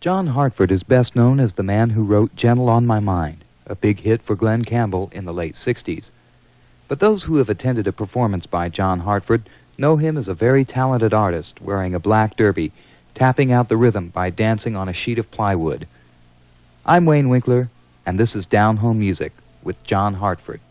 John Hartford is best known as the man who wrote Gentle on My Mind, a big hit for Glenn Campbell in the late 60s. But those who have attended a performance by John Hartford know him as a very talented artist wearing a black derby, tapping out the rhythm by dancing on a sheet of plywood. I'm Wayne Winkler, and this is Down Home Music with John Hartford.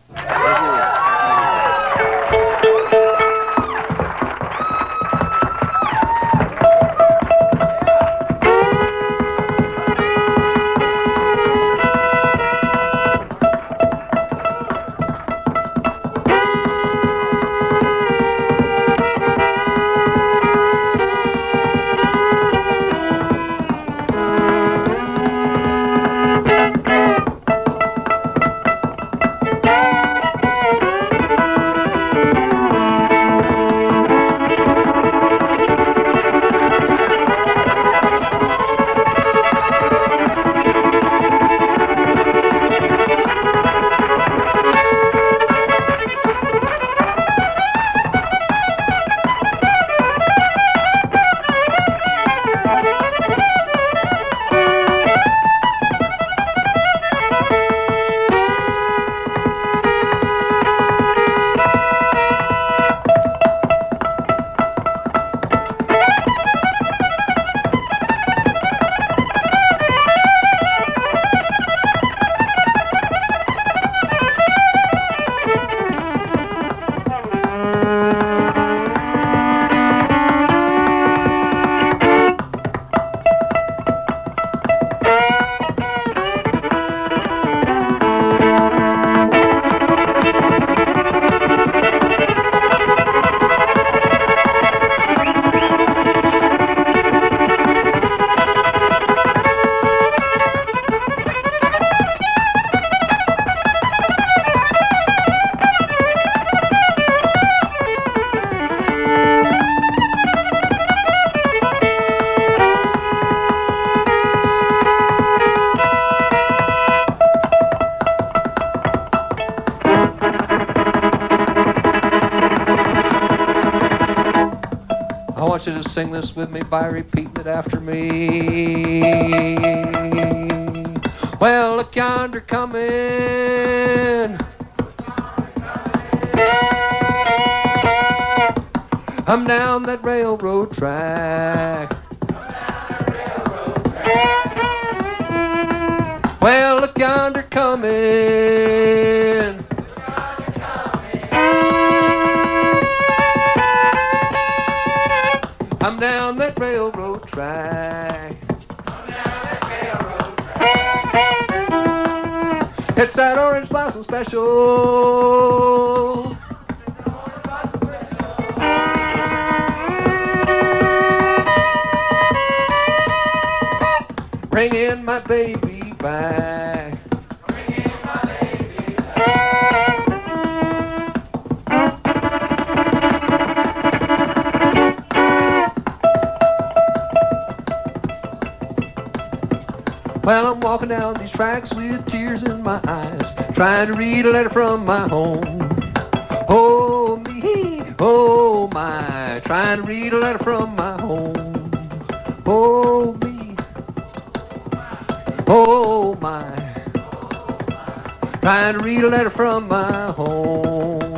You to sing this with me by repeating it after me. Well, look yonder coming. I'm down that railroad track. Well, look yonder coming. I'm down that railroad track. It's that orange blossom special. Bringing my baby back. Well, I'm walking down these tracks with tears in my eyes, trying to read a letter from my home. Oh me, oh my, trying to read a letter from my home. Oh me, oh my, trying to read a letter from my home.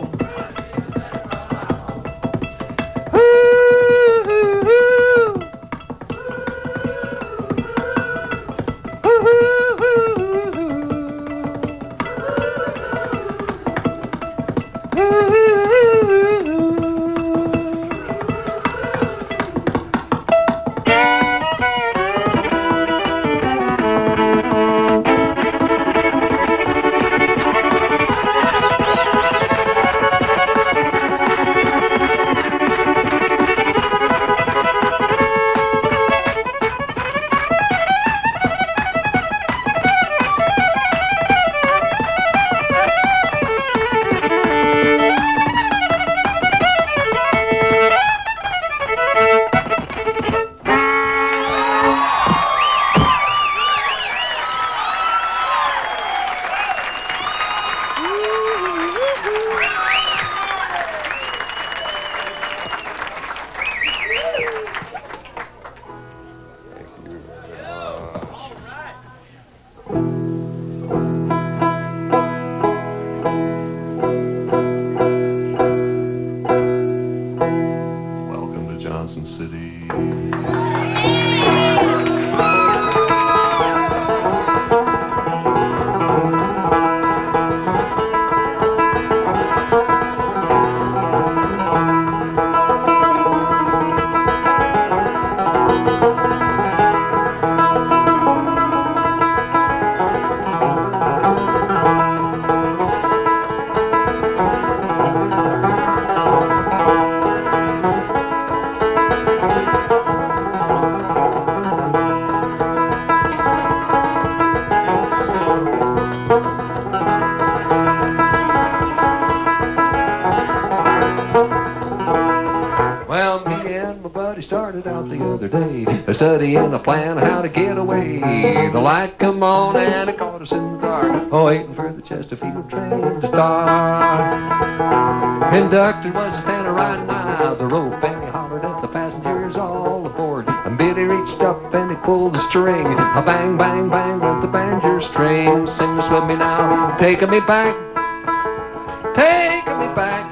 the other day, studying a plan how to get away. The light come on and it caught us in the dark, waiting for the Chesterfield train to start. Conductor was standing right nigh the rope and he hollered at the passengers all aboard. And Billy reached up and he pulled the string. A bang, bang, bang went the banjo string. Sing this with me now. Taking me back, taking me back,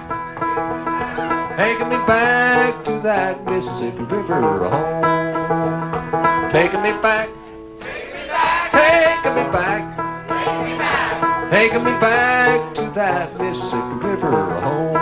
taking me back to that Mississippi River home. Taking me back, taking me back, taking me back to that Mississippi River home.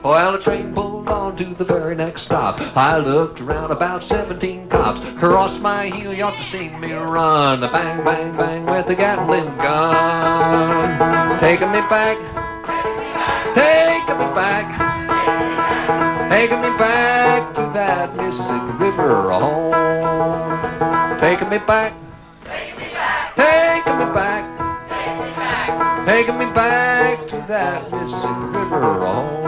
Well, the train pulled on to the very next stop. I looked around, about 17 cops. Crossed my heel, you ought to seen me run. The bang, bang, bang with the Gatling gun. Taking me back, taking me back, taking me back to that Mississippi River home. Taking me back, taking me back, taking me back, taking me back to that Mississippi River home.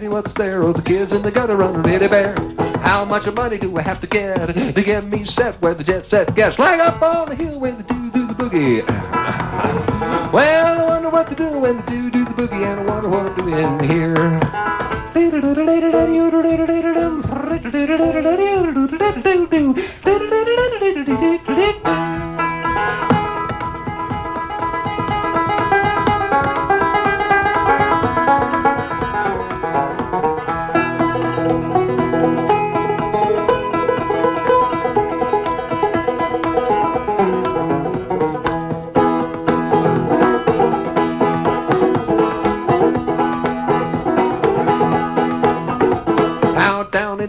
What's there? Oh, the kids in the gutter run a little bear. How much money do I have to get me set where the jet set gets? Flag up on the hill when the do the boogie. Well, I wonder what they do when the do the boogie, and I wonder what I'm doing here.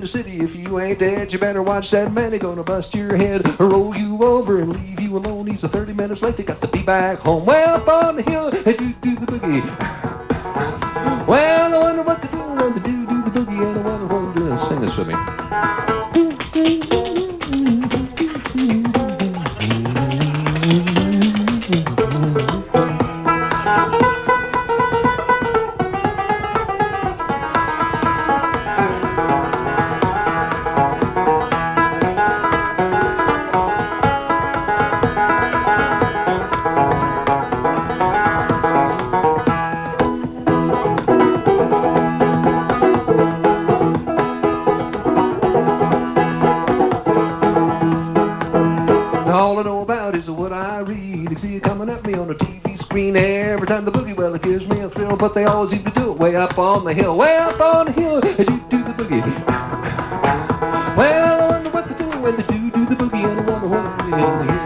City, if you ain't dead, you better watch that man. They're gonna bust your head, roll you over, and leave you alone. He's 30 minutes late. They got to be back home. Well, up on the hill, they do the boogie. Well, I wonder what they do when they do the boogie, and I wonder what I'm doing. Sing this with me. what I read. You see it coming at me on the TV screen every time the boogie. Well, it gives me a thrill, but they always seem to do it way up on the hill. Way up on the hill, they do the boogie. Well, I wonder what they do when they do the boogie, and I wonder what they do in the hill.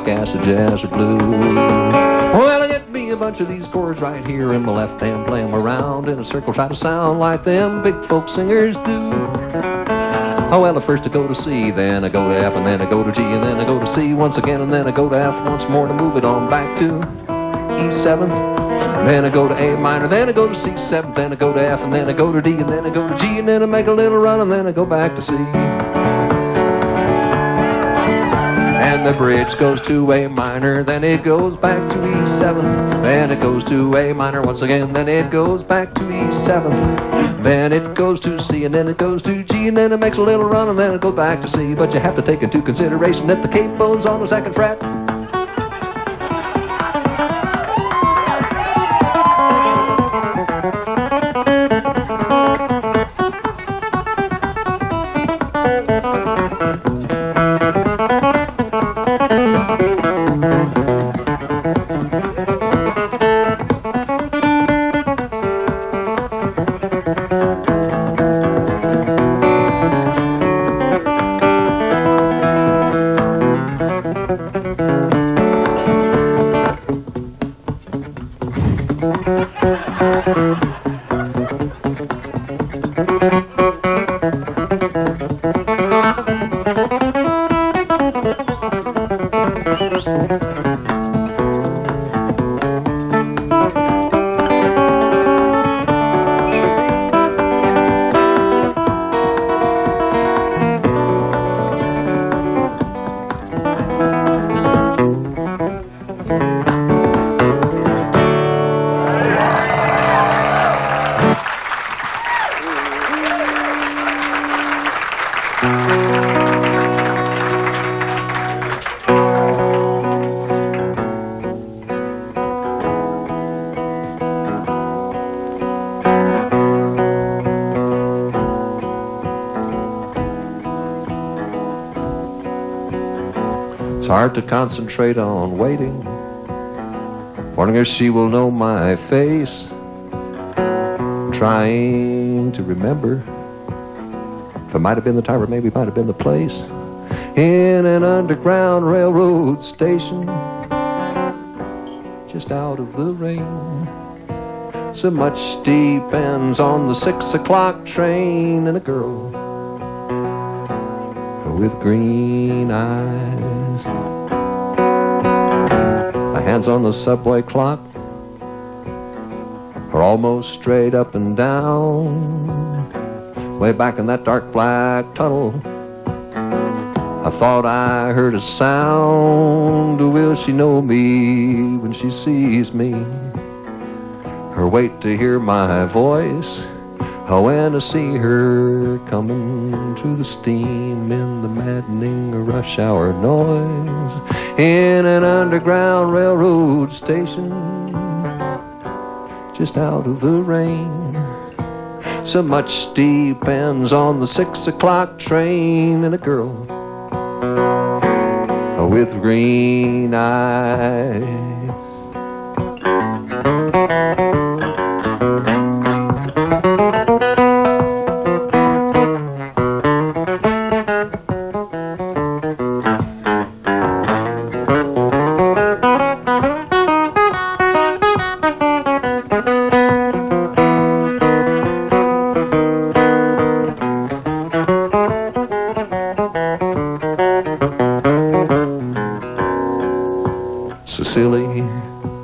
Acid, jazz, or blue. Well, I get me a bunch of these chords right here in my left hand, play them around in a circle, try to sound like them big folk singers do. Oh, well, at first I go to C, then I go to F, and then I go to G, and then I go to C once again, and then I go to F once more to move it on back to E7. Then I go to A minor, then I go to C7, then I go to F, and then I go to D, and then I go to G, and then I make a little run, and then I go back to C. And the bridge goes to A minor, then it goes back to E7. Then it goes to A minor once again, then it goes back to E7. Then it goes to C, and then it goes to G, and then it makes a little run, and then it goes back to C. But you have to take into consideration that the capo's on the second fret. It's hard to concentrate on waiting, wondering if she will know my face, trying to remember if it might have been the time or maybe it might have been the place. in an underground railroad station, just out of the rain. So much depends on the 6 o'clock train and a girl with green eyes. My hands on the subway clock are almost straight up and down. Way back in that dark black tunnel, I thought I heard a sound. Will she know me when she sees me? Or wait to hear my voice? When I see her coming through the steam in the maddening rush hour noise, in an underground railroad station, just out of the rain. So much depends on the 6 o'clock train and a girl with green eyes.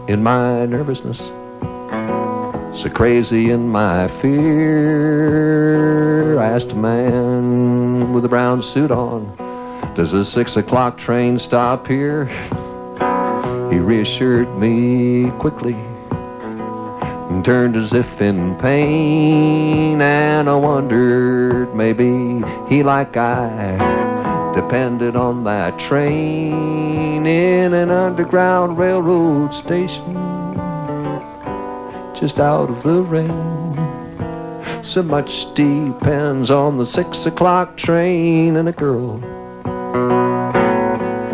In my nervousness, so crazy in my fear, I asked a man with a brown suit on, does the 6 o'clock train stop here? He reassured me quickly and turned as if in pain, and I wondered maybe he, like I, depended on that train in an underground railroad station, just out of the rain. So much depends on the 6 o'clock train and a girl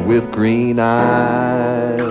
with green eyes.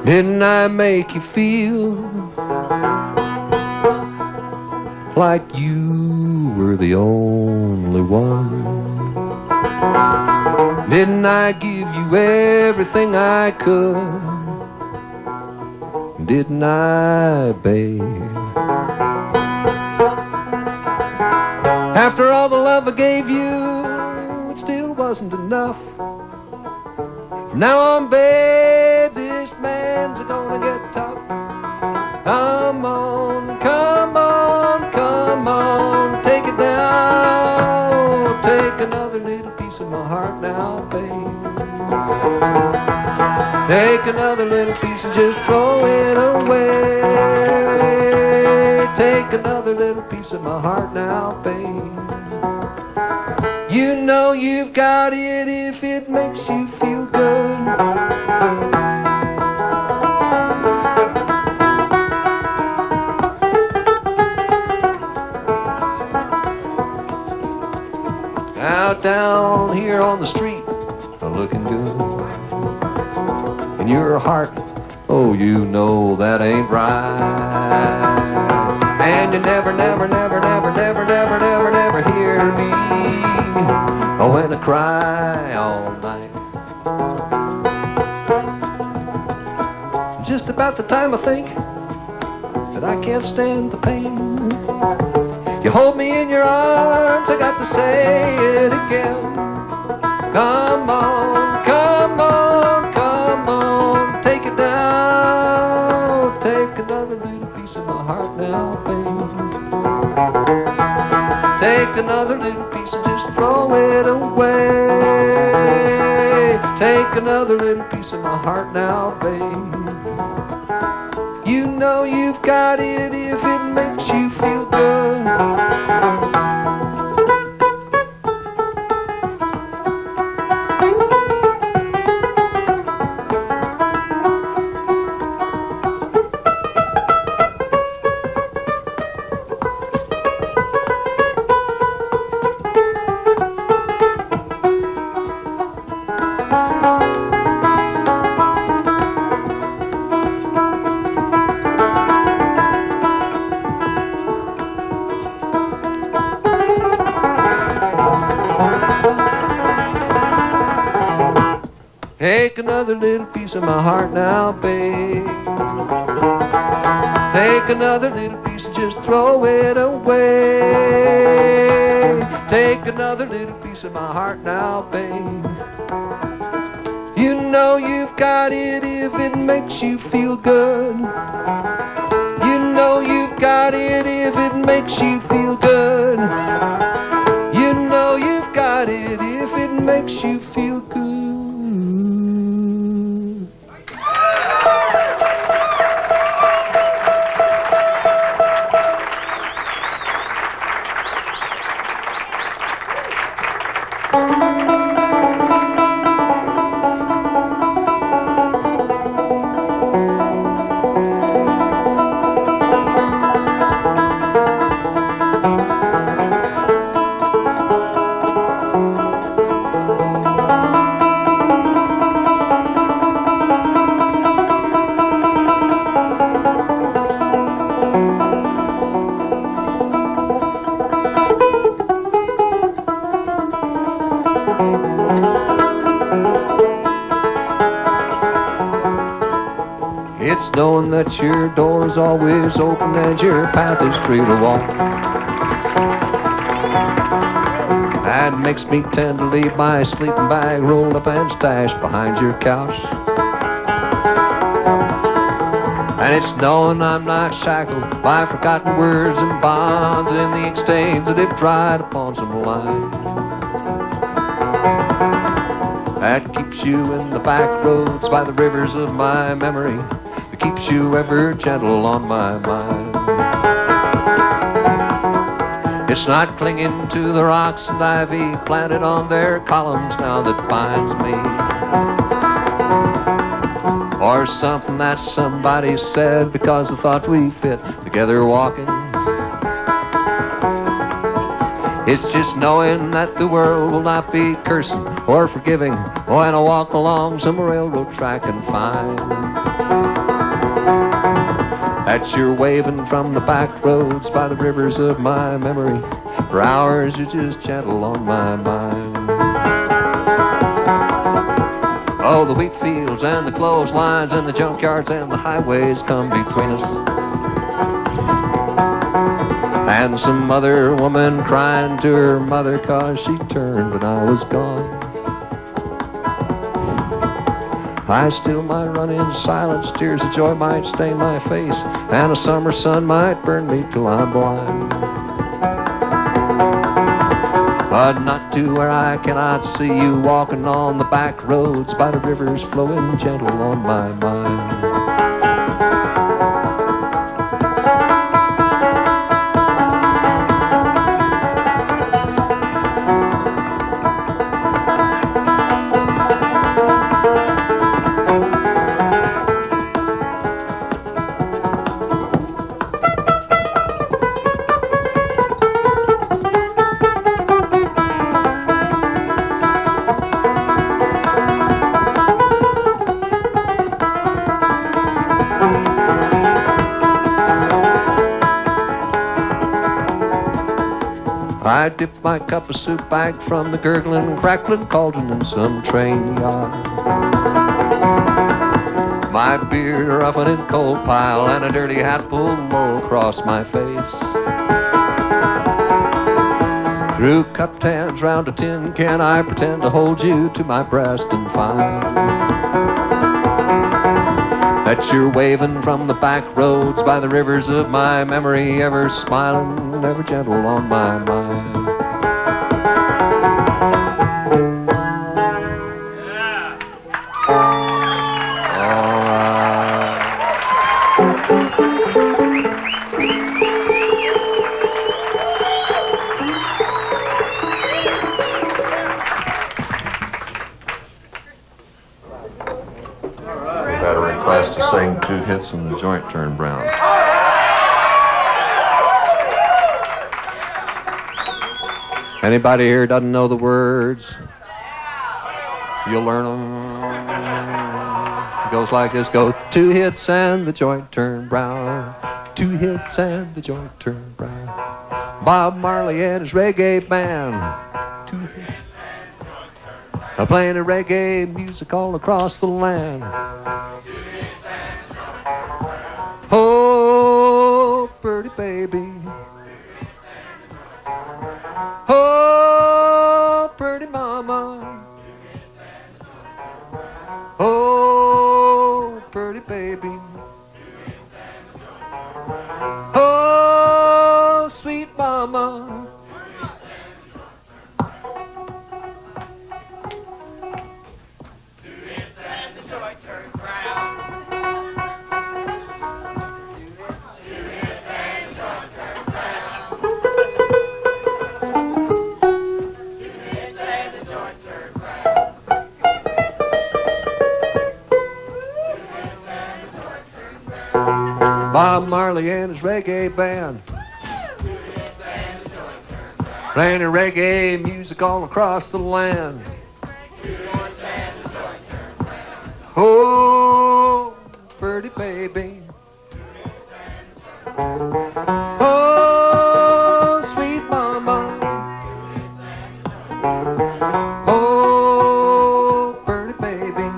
Didn't I make you feel like you were the only one? Didn't I give you everything I could? Didn't I, babe? After all the love I gave you, it still wasn't enough. Now I'm babe, this man's gonna get tough. Come on, come on, come on, take it down. Take another little piece of my heart now, babe. Take another little piece and just throw it away. Take another little piece of my heart now, babe. You know you've got it if it makes you feel good. Out down here on the street, looking good. In your heart, oh, you know that ain't right. And you never, never, never, never, never, never, never, never hear me. Oh, when I cry all night. Just about the time I think that I can't stand the pain, you hold me in your arms, I got to say it again. Come on, come on, come my heart now, babe. Take another little piece and just throw it away. Take another little piece of my heart now, babe. You know you've got it if it makes you feel good. Take another little piece of my heart now, babe. Take another little piece and just throw it away. Take another little piece of my heart now, babe. You know you've got it if it makes you feel good. You know you've got it if it makes you feel good. You know you've got it if it makes you feel good. It's knowing that your door's always open and your path is free to walk. That makes me tend to leave my sleeping bag rolled up and stashed behind your couch. And it's knowing I'm not shackled by forgotten words and bonds in the ink stains that have dried upon some line. That keeps you in the back roads by the rivers of my memory. It keeps you ever gentle on my mind. It's not clinging to the rocks and ivy planted on their columns now that binds me, or something that somebody said because they thought we fit together walking. It's just knowing that the world will not be cursing or forgiving when I walk along some railroad track and find that you're waving from the back roads by the rivers of my memory. For hours you're just gentle on my mind. Oh, the wheat fields and the clotheslines and the junkyards and the highways come between us, and some other woman crying to her mother 'cause she turned when I was gone. I still might run in silence, tears of joy might stain my face, and a summer sun might burn me till I'm blind. But not to where I cannot see you walking on the back roads by the rivers flowing gentle on my mind. I dipped my cup of soup back from the gurgling and crackling cauldron in some train yard. My beard rough in a coal pile and a dirty hat pulled low across my face. Through cupped hands round a tin can I pretend to hold you to my breast and find Bet you're waving from the back roads by the rivers of my memory, ever smiling, ever gentle on my mind. To sing 2 hits and the joint turned brown. Anybody here doesn't know the words? You'll learn them. It goes like this, go 2 hits and the joint turned brown. 2 hits and the joint turned brown. Bob Marley and his reggae band. 2 hits. Playing the reggae music all across the land. Oh, pretty baby. Oh, pretty mama. Oh, pretty baby. Oh, sweet mama. Bob Marley and his reggae band, playing the reggae music all across the land. Oh, pretty baby. Oh, sweet mama. Oh, pretty baby.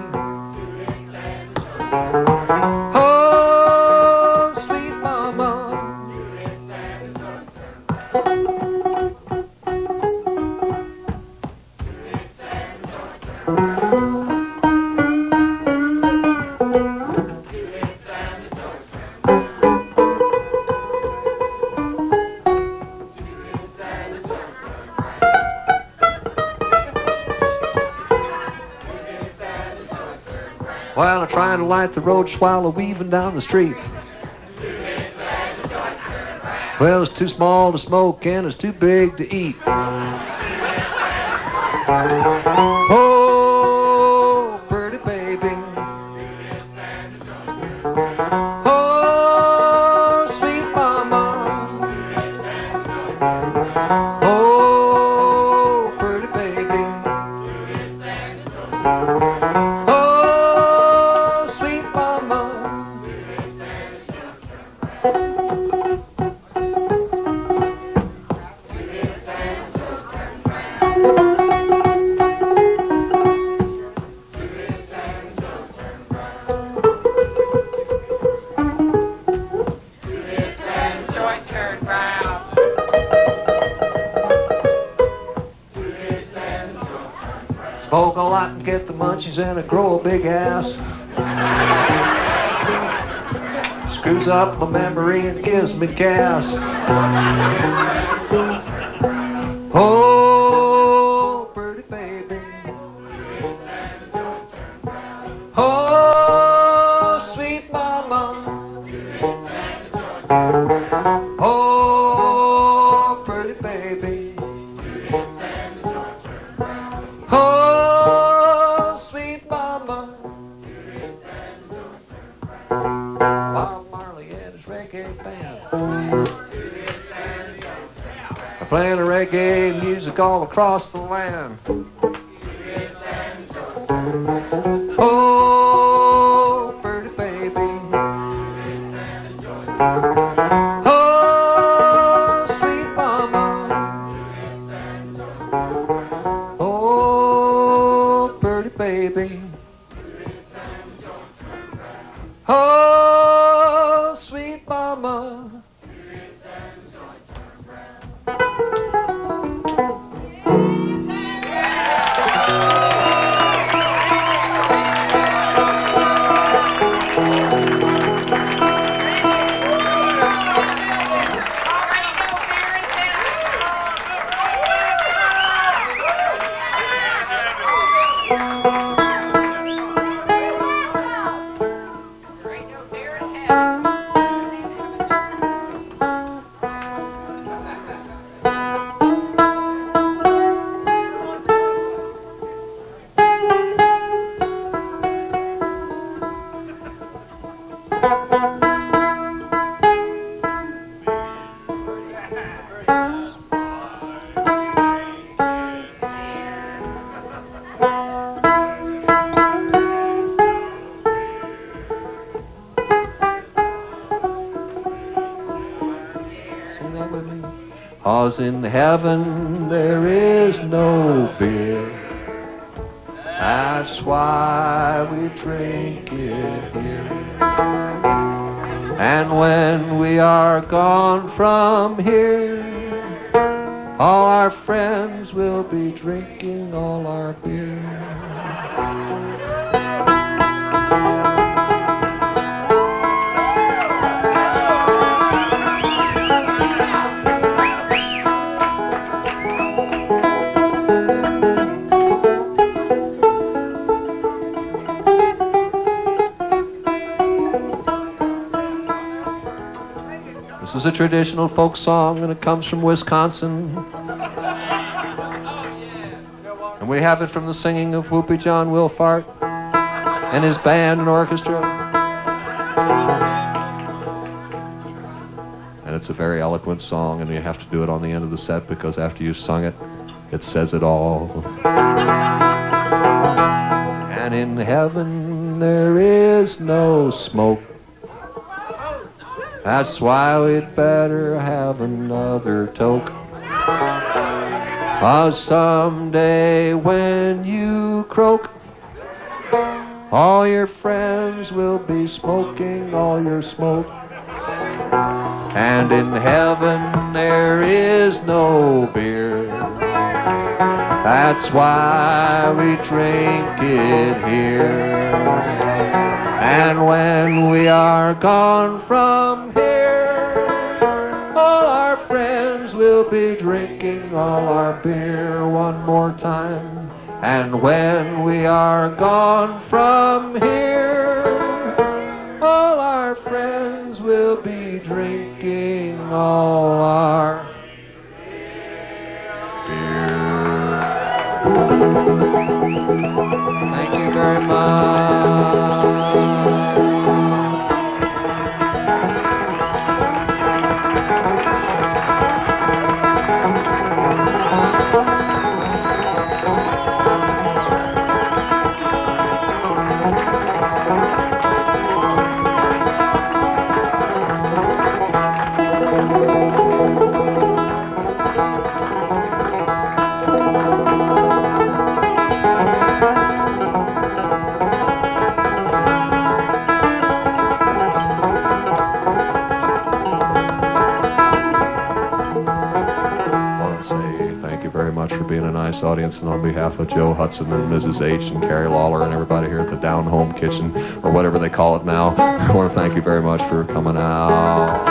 While I'm trying to light the roach while I'm weaving down the street. Well, it's too small to smoke and it's too big to eat. Oh, pretty baby. Oh, sweet mama. Oh, pretty baby. Smoke a lot and get the munchies and I grow a big ass. Screws up my memory and gives me gas. Oh, pretty baby. Oh, sweet mama. Oh, pretty baby. Oh, sweet mama. Bob Marley and his reggae band. They're playing the reggae music all across the land. Oh, pretty baby. Oh, sweet mama. Oh, pretty baby. Oh, sweet mama. 'Cause in heaven there is no beer. That's why we drink it here. And when we are gone from here, all our friends will be drinking all our beer. This is a traditional folk song, and it comes from Wisconsin. And we have it from the singing of Whoopie John Wilfart and his band and orchestra. And it's a very eloquent song, and you have to do it on the end of the set because after you've sung it, it says it all. And in heaven there is no smoke. That's why we'd better have another toke. 'Cause someday when you croak, all your friends will be smoking all your smoke. And in heaven there is no beer. That's why we drink it here. And when we are gone from here, all our friends will be drinking all our beer one more time. And when we are gone from here, all our friends will be drinking all our beer. Thank you very much. For being a nice audience, and on behalf of Joe Hudson and Mrs. H and Carrie Lawler and everybody here at the Down Home Kitchen, or whatever they call it now, I want to thank you very much for coming out.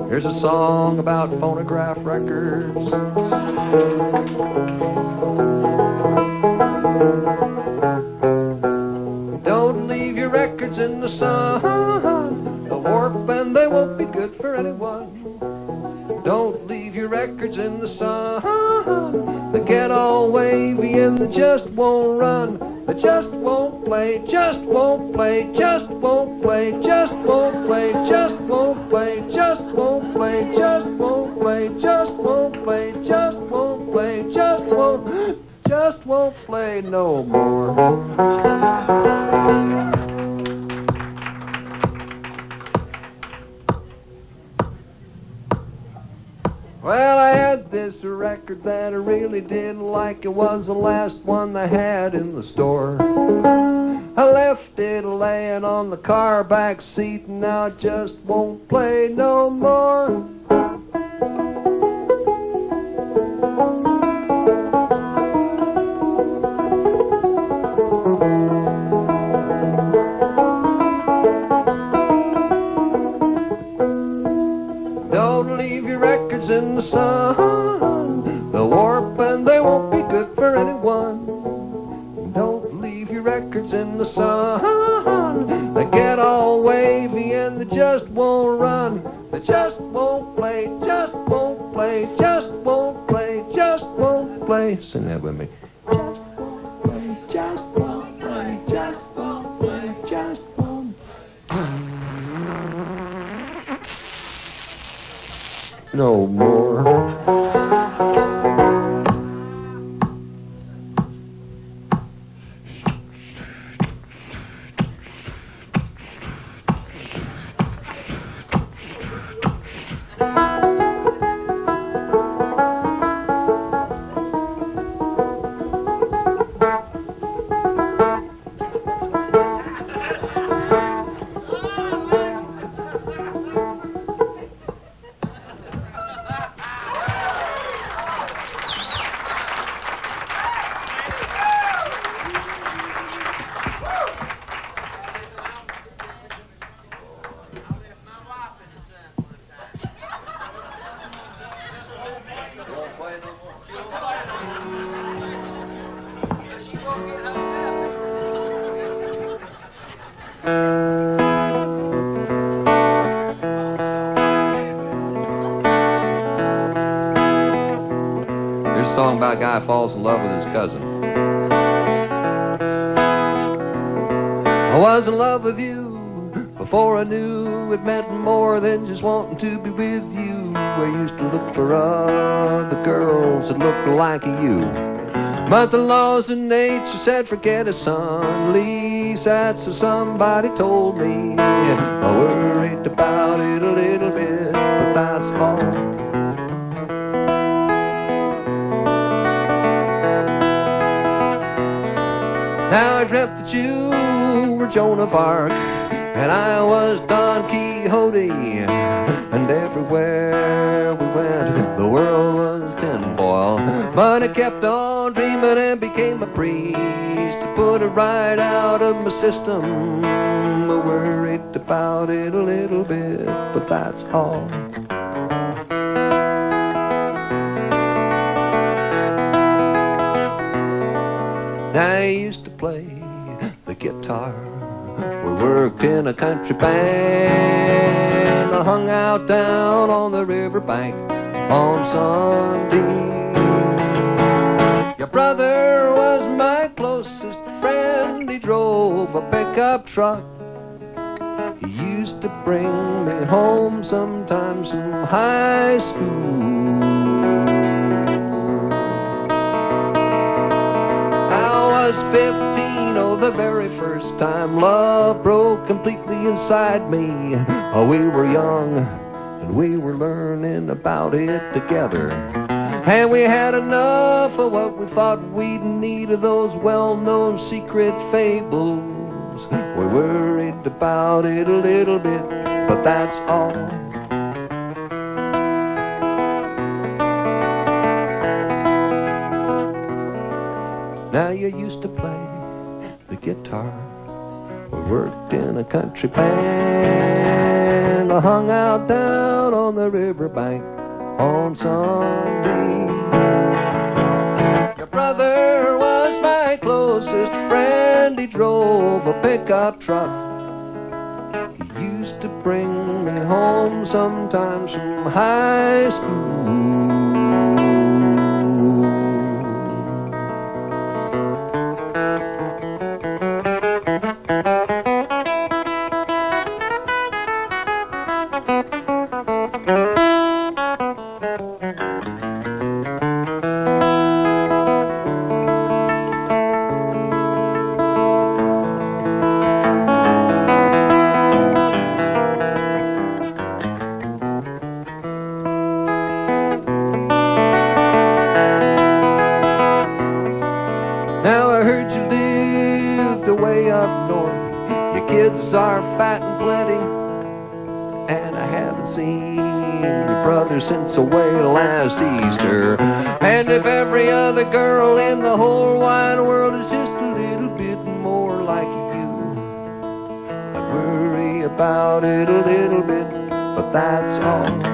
Here's a song about phonograph records. Don't leave your records in the sun. They'll warp and they won't be good for anyone. Don't leave your records in the sun. They get all wavy and they just won't run. They just won't play, just won't play, just won't play, just won't play, just won't play, just won't play, just won't play, just won't play, just won't play, just won't play no more. Well, I had this record that I really didn't like. It was the last one they had in the store. I left it laying on the car back seat, and now it just won't play no more. Don't leave your records in the sun. They'll warp and they won't be good for anyone. Don't leave your records in the sun. They get all wavy and they just won't run. They just won't play, just won't play, just won't play, just won't play. Sing that with me. Just won't play, just won't play, just won't play, just won't play. No more. Here's a song about a guy who falls in love with his cousin. I was in love with you before I knew it meant more than just wanting to be with you. I used to look for other girls that looked like you, but the laws of nature said forget it, son. At least that's what somebody told me. I worried about it a little bit, but that's all. Now I dreamt that you were Joan of Arc, and I was Don Quixote, and everywhere we went, the world was tinfoil. But I kept on dreaming and became a priest to put it right out of my system. I worried about it a little bit, but that's all. Now I used to play the guitar. We worked in a country band. I hung out down on the riverbank on Sunday. Your brother was my closest friend. He drove a pickup truck. He used to bring me home sometimes from high school. I was 15, oh, the very first time love broke completely inside me. Oh, we were young and we were learning about it together, and we had enough of what we thought we'd need of those well-known secret fables. We worried about it a little bit, but that's all. Now you used to play the guitar. We worked in a country band. I hung out down on the riverbank on Sunday. Your brother was my closest friend. He drove a pickup truck. He used to bring me home sometimes from high school. Are fat and plenty, and I haven't seen your brother since away last Easter. And if every other girl in the whole wide world is just a little bit more like you, I worry about it a little bit, but that's all.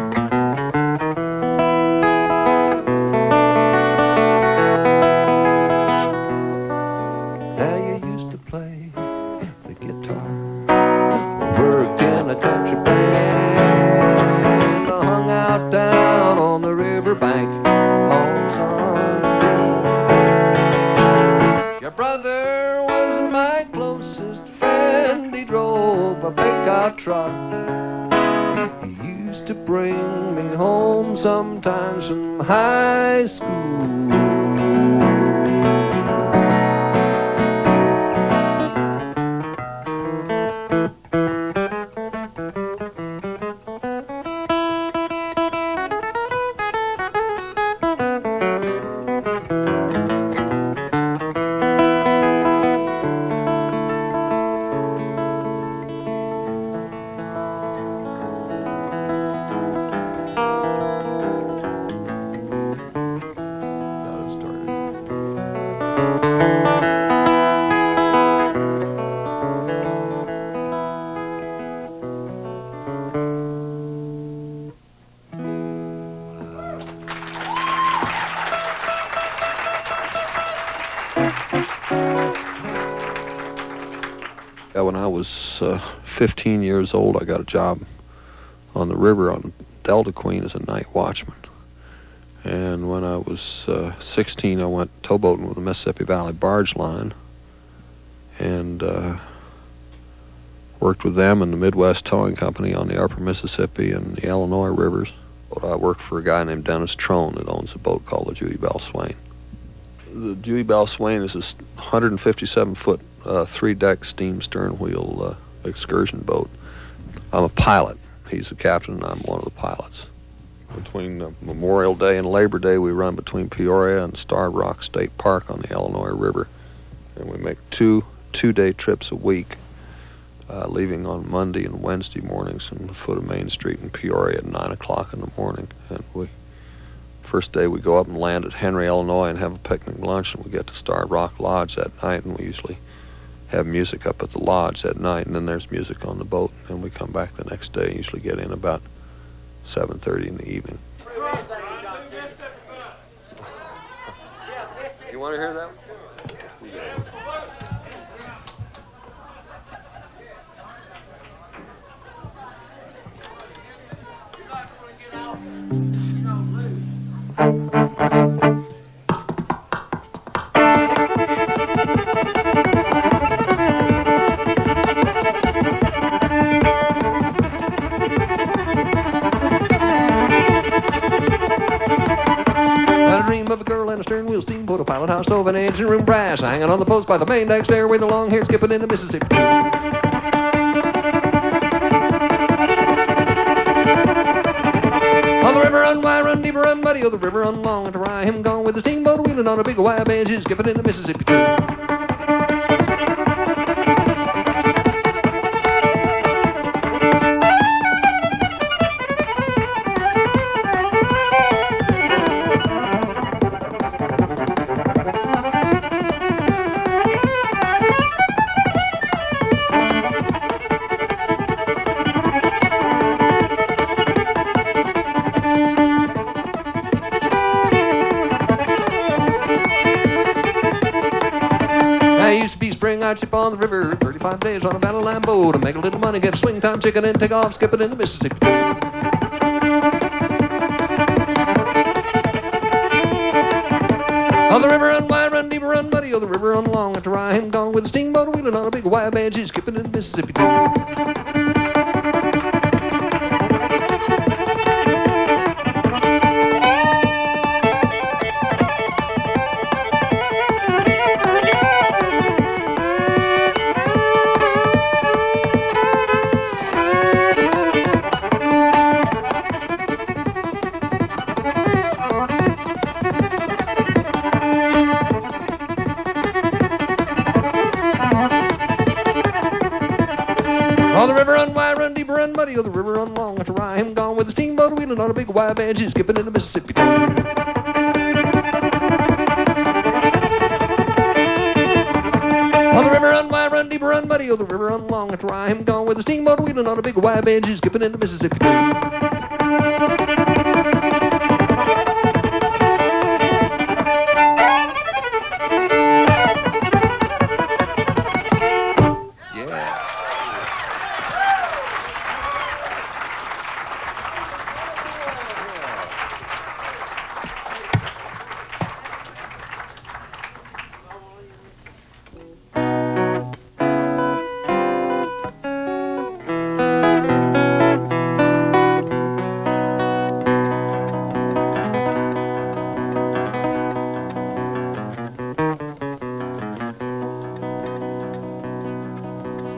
He used to bring me home sometimes from high school. When I was 15 years old, I got a job on the river on Delta Queen as a night watchman. And when I was 16, I went towboating with the Mississippi Valley Barge Line and worked with them and the Midwest Towing Company on the Upper Mississippi and the Illinois rivers. I worked for a guy named Dennis Trone that owns a boat called the Dewey Bell Swain. The Dewey Bell Swain is a 157-foot 3-deck steam stern wheel excursion boat. I'm a pilot. He's the captain and I'm one of the pilots. Between Memorial Day and Labor Day, we run between Peoria and Starved Rock State Park on the Illinois River. And we make two-day trips a week, leaving on Monday and Wednesday mornings on the foot of Main Street in Peoria at 9 o'clock in the morning. And first day we go up and land at Henry, Illinois and have a picnic lunch, and we get to Starved Rock Lodge that night, and we usually have music up at the lodge that night, and then there's music on the boat, and we come back the next day, usually get in about 7:30 in the evening. You want to hear that? Wheel steamboat, a pilot house stove, and engine room brass, hanging on the post by the main deck stairway, the long hair skipping into Mississippi. On the river run wide, run deeper, run muddy, oh the river run long, and to ride him gone with the steamboat wheeling on a big wide bench, skipping into Mississippi. spring I'd ship on the river. 35 days on a battle line boat to make a little money, get a swing time chicken, and take off skipping in the Mississippi. On the river run wide, run deep, run muddy. On the river run long, after I am gone with a steamboat wheeling on a big wide banshee, skipping in the Mississippi. On the river run wide, run deep, run muddy. On the river run long, after I am gone with a steamboat wheeling on a big wide banshee, skipping in the Mississippi. On the river run wide, run deep, run muddy. On the river run long, after I am gone with a steamboat wheeling on a big wide banshee, skipping in the Mississippi.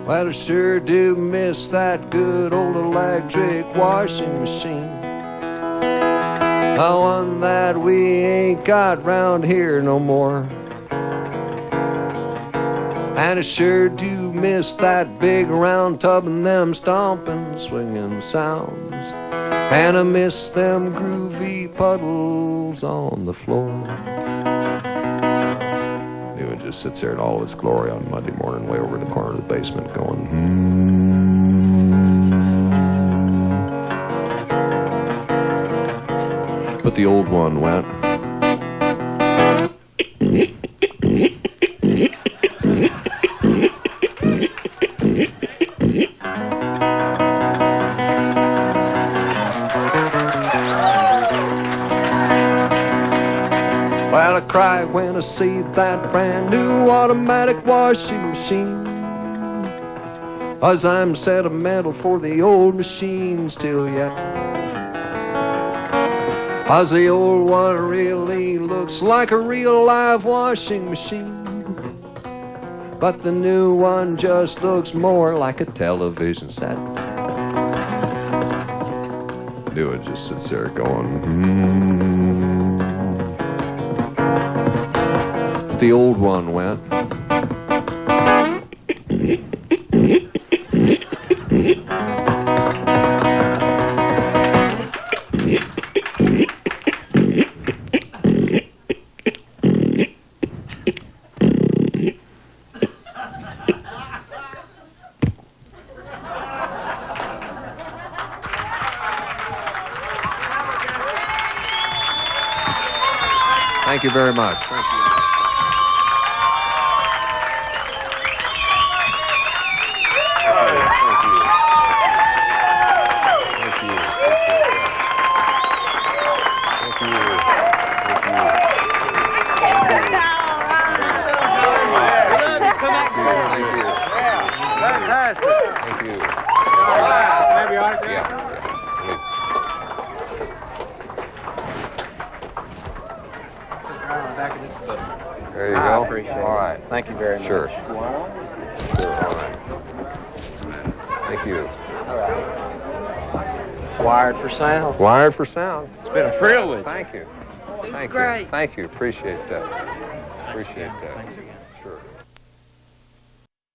Well, I sure do miss that good old electric washing machine. The one that we ain't got round here no more. And I sure do miss that big round tub and them stomping, swinging sounds. And I miss them groovy puddles on the floor. It just sits there in all its glory on Monday morning, way over in the corner of the basement, going. But the old one went. Well, I cry when I see that brand new automatic washing machine, 'cause I'm sentimental for the old machine still yet. 'Cause the old one really looks like a real live washing machine, but the new one just looks more like a television set. The new one just sits there going, The old one went. Thank you very much. Thank you. Thank you. Maybe I can. Yeah. Back of this book. There you go. I appreciate it. All right. Thank you very much. Sure. Sure. All right. Thank you. All right. Wired for sound. Wired for sound. It's been a privilege. Thank you. It's great. Thank you. Appreciate that. Appreciate that. Thanks again. Sure.